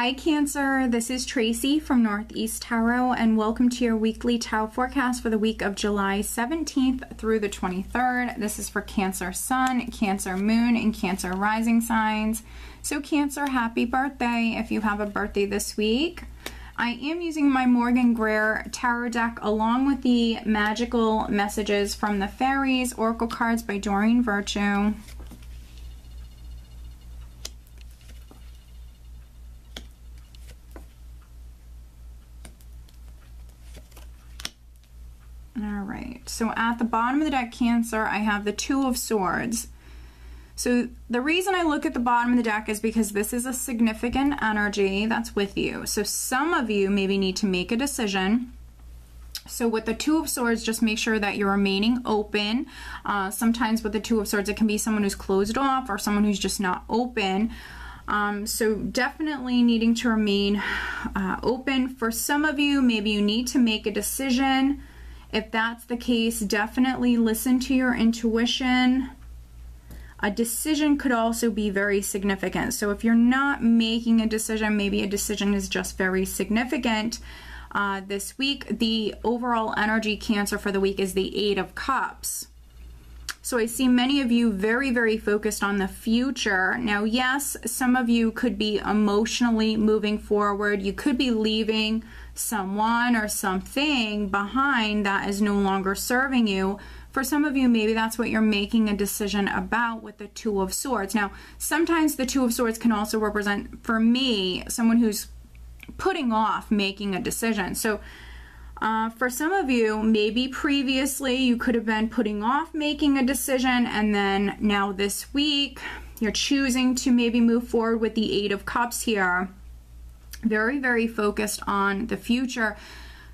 Hi Cancer, this is Tracy from Northeast Tarot and welcome to your weekly tarot forecast for the week of July 17th through the 23rd. This is for Cancer Sun, Cancer Moon, and Cancer Rising signs. So Cancer, happy birthday if you have a birthday this week. I am using my Morgan Greer tarot deck along with the magical messages from the fairies, oracle cards by Doreen Virtue. Alright, so at the bottom of the deck, Cancer, I have the Two of Swords. So the reason I look at the bottom of the deck is because this is a significant energy that's with you. So some of you maybe need to make a decision. So with the Two of Swords, just make sure that you're remaining open. Sometimes with the Two of Swords, it can be someone who's closed off or someone who's just not open. So definitely needing to remain open. For some of you, maybe you need to make a decision. If that's the case, definitely listen to your intuition. A decision could also be very significant. So if you're not making a decision, maybe a decision is just very significant. This week, the overall energy, Cancer, for the week is the Eight of Cups. So I see many of you very, very focused on the future. Now, yes, some of you could be emotionally moving forward. You could be leaving someone or something behind that is no longer serving you. For some of you, maybe that's what you're making a decision about with the Two of Swords. Now, sometimes the Two of Swords can also represent, for me, someone who's putting off making a decision. So for some of you, maybe previously you could have been putting off making a decision, and then now this week you're choosing to maybe move forward with the Eight of Cups here. Very, very focused on the future.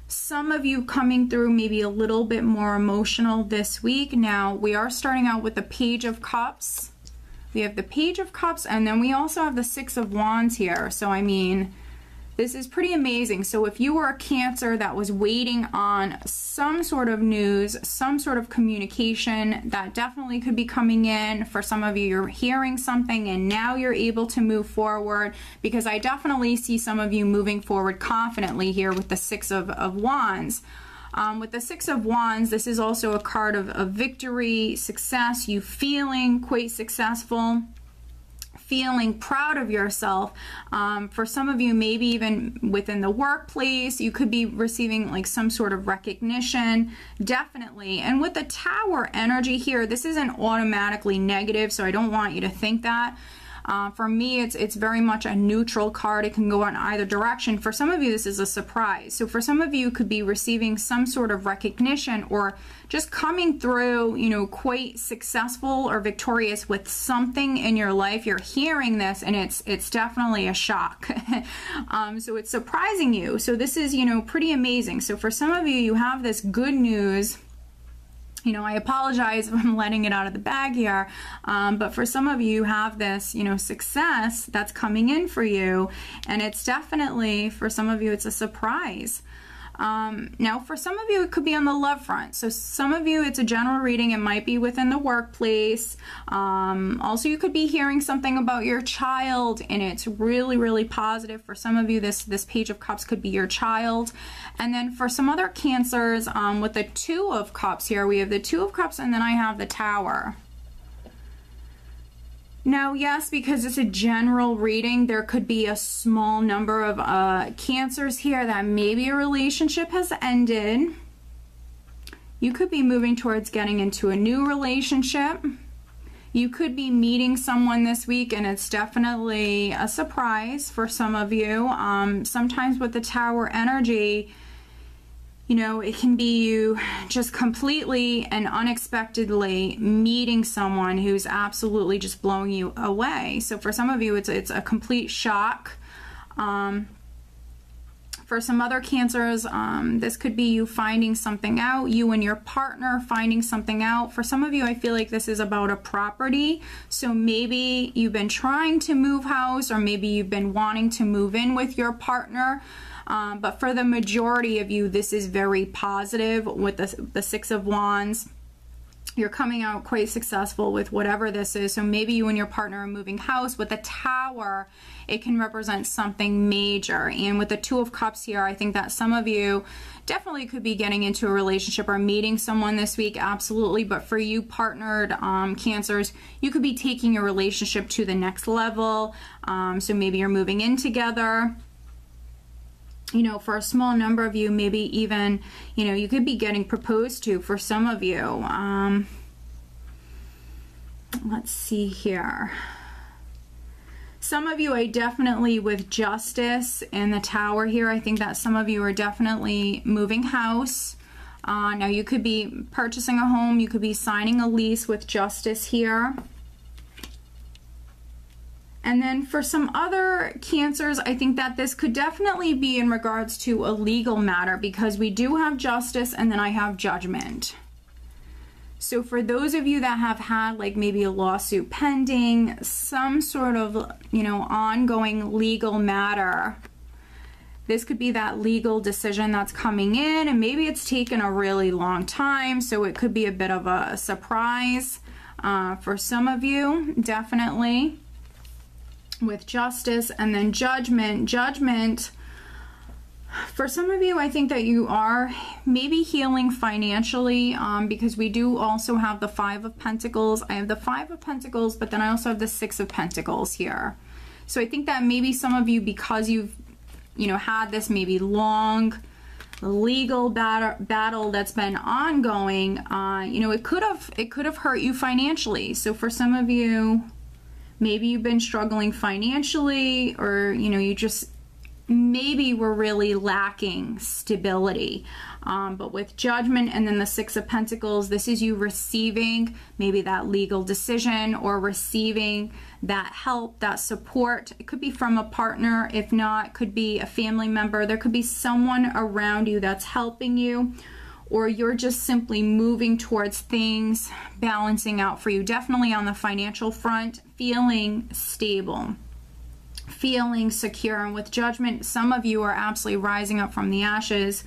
Some of you coming through maybe a little bit more emotional this week. Now, we are starting out with the Page of Cups. We have the Page of Cups, and then we also have the Six of Wands here. So, I mean, this is pretty amazing. So if you were a Cancer that was waiting on some sort of news, some sort of communication, that definitely could be coming in. For some of you, you're hearing something and now you're able to move forward, because I definitely see some of you moving forward confidently here with the Six of Wands. With the Six of Wands, this is also a card of victory, success, you feeling quite successful, feeling proud of yourself. For some of you, maybe even within the workplace, you could be receiving like some sort of recognition, definitely. And with the Tower energy here, this isn't automatically negative, so I don't want you to think that. For me, it's very much a neutral card. It can go in either direction. For some of you, this is a surprise. So for some of you, could be receiving some sort of recognition or just coming through, you know, quite successful or victorious with something in your life. You're hearing this and it's definitely a shock. So it's surprising you. So this is, you know, pretty amazing. So for some of you, you have this good news. You know, I apologize if I'm letting it out of the bag here, but for some of you, you have this, you know, success that's coming in for you, and it's definitely, for some of you, it's a surprise. Now, for some of you, it could be on the love front. So some of you, it's a general reading. It might be within the workplace. Also, you could be hearing something about your child, and it's really, really positive. For some of you, this Page of Cups could be your child. And then for some other Cancers, with the Two of Cups here, we have the Two of Cups, and then I have the Tower. Now, yes, because it's a general reading, there could be a small number of Cancers here that maybe a relationship has ended. You could be moving towards getting into a new relationship. You could be meeting someone this week, and it's definitely a surprise for some of you. Sometimes with the Tower energy, you know, it can be you just completely and unexpectedly meeting someone who's absolutely just blowing you away. So for some of you, it's a complete shock. For some other Cancers, this could be you finding something out, you and your partner finding something out. For some of you, I feel like this is about a property. So maybe you've been trying to move house, or maybe you've been wanting to move in with your partner. But for the majority of you, this is very positive with the Six of Wands. You're coming out quite successful with whatever this is. So maybe you and your partner are moving house. With the Tower, it can represent something major. And with the Two of Cups here, I think that some of you definitely could be getting into a relationship or meeting someone this week, absolutely. But for you partnered Cancers, you could be taking your relationship to the next level. So maybe you're moving in together. You know, for a small number of you, maybe even, you know, you could be getting proposed to for some of you. Let's see here. Some of you, I definitely, with Justice and the Tower here, I think that some of you are definitely moving house. Now, you could be purchasing a home. You could be signing a lease with Justice here. And then for some other Cancers, I think that this could definitely be in regards to a legal matter, because we do have Justice and then I have Judgment. So for those of you that have had like maybe a lawsuit pending, some sort of, you know, ongoing legal matter, this could be that legal decision that's coming in, and maybe it's taken a really long time, so it could be a bit of a surprise for some of you, definitely. With Justice and then Judgment. Judgment, for some of you, I think that you are maybe healing financially, because we do also have the Five of Pentacles. I have the Five of Pentacles, but then I also have the Six of Pentacles here. So I think that maybe some of you, because you've, you know, had this maybe long legal battle that's been ongoing, you know, it could have hurt you financially. So for some of you, maybe you've been struggling financially, or, you know, you just maybe were really lacking stability. But with Judgment and then the Six of Pentacles, this is you receiving maybe that legal decision or receiving that help, that support. It could be from a partner. If not, it could be a family member. There could be someone around you that's helping you, or you're just simply moving towards things balancing out for you. Definitely on the financial front, feeling stable, feeling secure. And with Judgment, some of you are absolutely rising up from the ashes,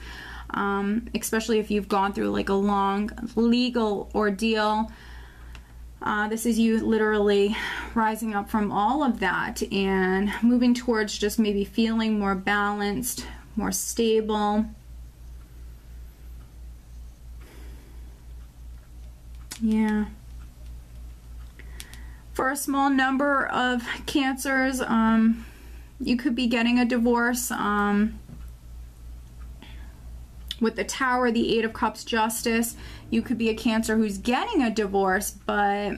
especially if you've gone through like a long legal ordeal. This is you literally rising up from all of that and moving towards just maybe feeling more balanced, more stable. Yeah. For a small number of Cancers, you could be getting a divorce. With the Tower, the Eight of Cups, Justice, you could be a Cancer who's getting a divorce, but,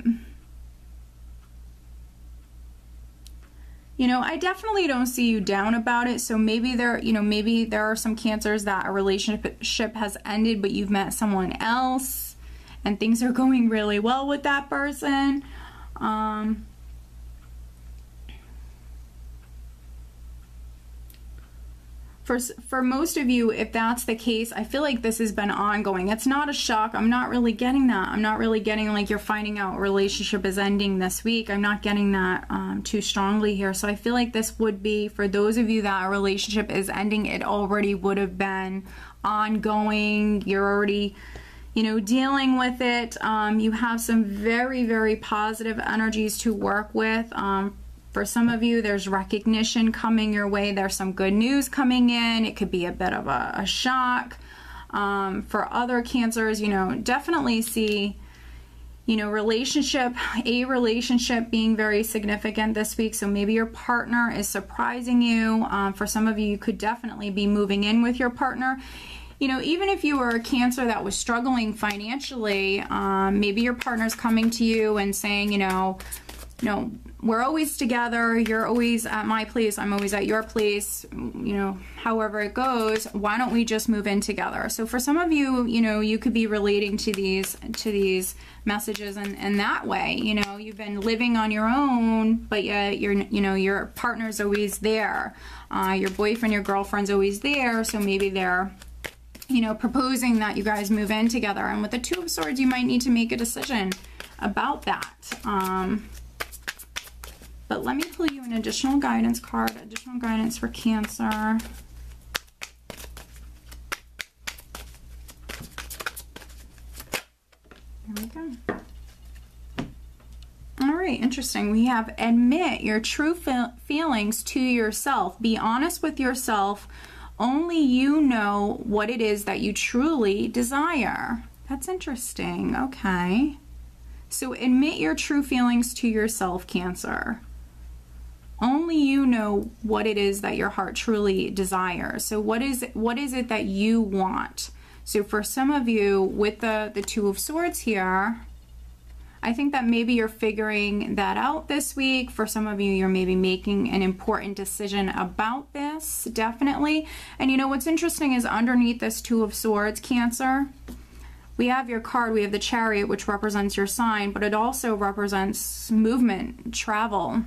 you know, I definitely don't see you down about it. So maybe there, you know, maybe there are some Cancers that a relationship has ended, but you've met someone else and things are going really well with that person. For most of you, if that's the case, I feel like this has been ongoing. It's not a shock. I'm not really getting that. I'm not really getting like you're finding out a relationship is ending this week. I'm not getting that too strongly here. So I feel like this would be, for those of you that a relationship is ending, it already would have been ongoing. You're already, you know, dealing with it. You have some very, very positive energies to work with. For some of you, there's recognition coming your way. There's some good news coming in. It could be a bit of a shock. For other Cancers, you know, definitely see, you know, a relationship being very significant this week. So maybe your partner is surprising you. For some of you, you could definitely be moving in with your partner. You know, even if you were a Cancer that was struggling financially, maybe your partner's coming to you and saying, you know, we're always together. You're always at my place. I'm always at your place. You know, however it goes, why don't we just move in together? So for some of you, you know, you could be relating to these messages in that way. You know, you've been living on your own, but yet your partner's always there. Your boyfriend, your girlfriend's always there. So maybe they're, you know, proposing that you guys move in together. And with the Two of Swords, you might need to make a decision about that. But let me pull you an additional guidance card, additional guidance for Cancer. There we go. All right, interesting. We have admit your true feelings to yourself. Be honest with yourself. Only you know what it is that you truly desire. That's interesting. Okay. So admit your true feelings to yourself, Cancer. Only you know what it is that your heart truly desires. So what is it that you want? So for some of you with the Two of Swords here, I think that maybe you're figuring that out this week. For some of you, you're maybe making an important decision about this, definitely. And you know what's interesting is underneath this Two of Swords, Cancer, we have your card, we have the Chariot, which represents your sign, but it also represents movement, travel.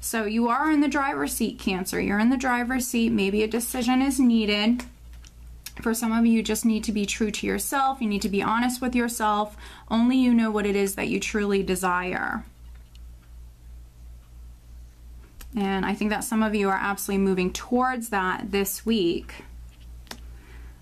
So you are in the driver's seat, Cancer. You're in the driver's seat. Maybe a decision is needed. For some of you, you just need to be true to yourself. You need to be honest with yourself. Only you know what it is that you truly desire. And I think that some of you are absolutely moving towards that this week.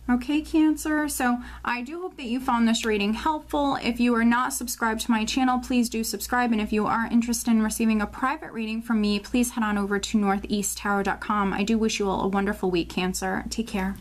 Okay, Cancer, so I do hope that you found this reading helpful. If you are not subscribed to my channel, please do subscribe. And if you are interested in receiving a private reading from me, please head on over to northeasttarot.com. I do wish you all a wonderful week, Cancer. Take care.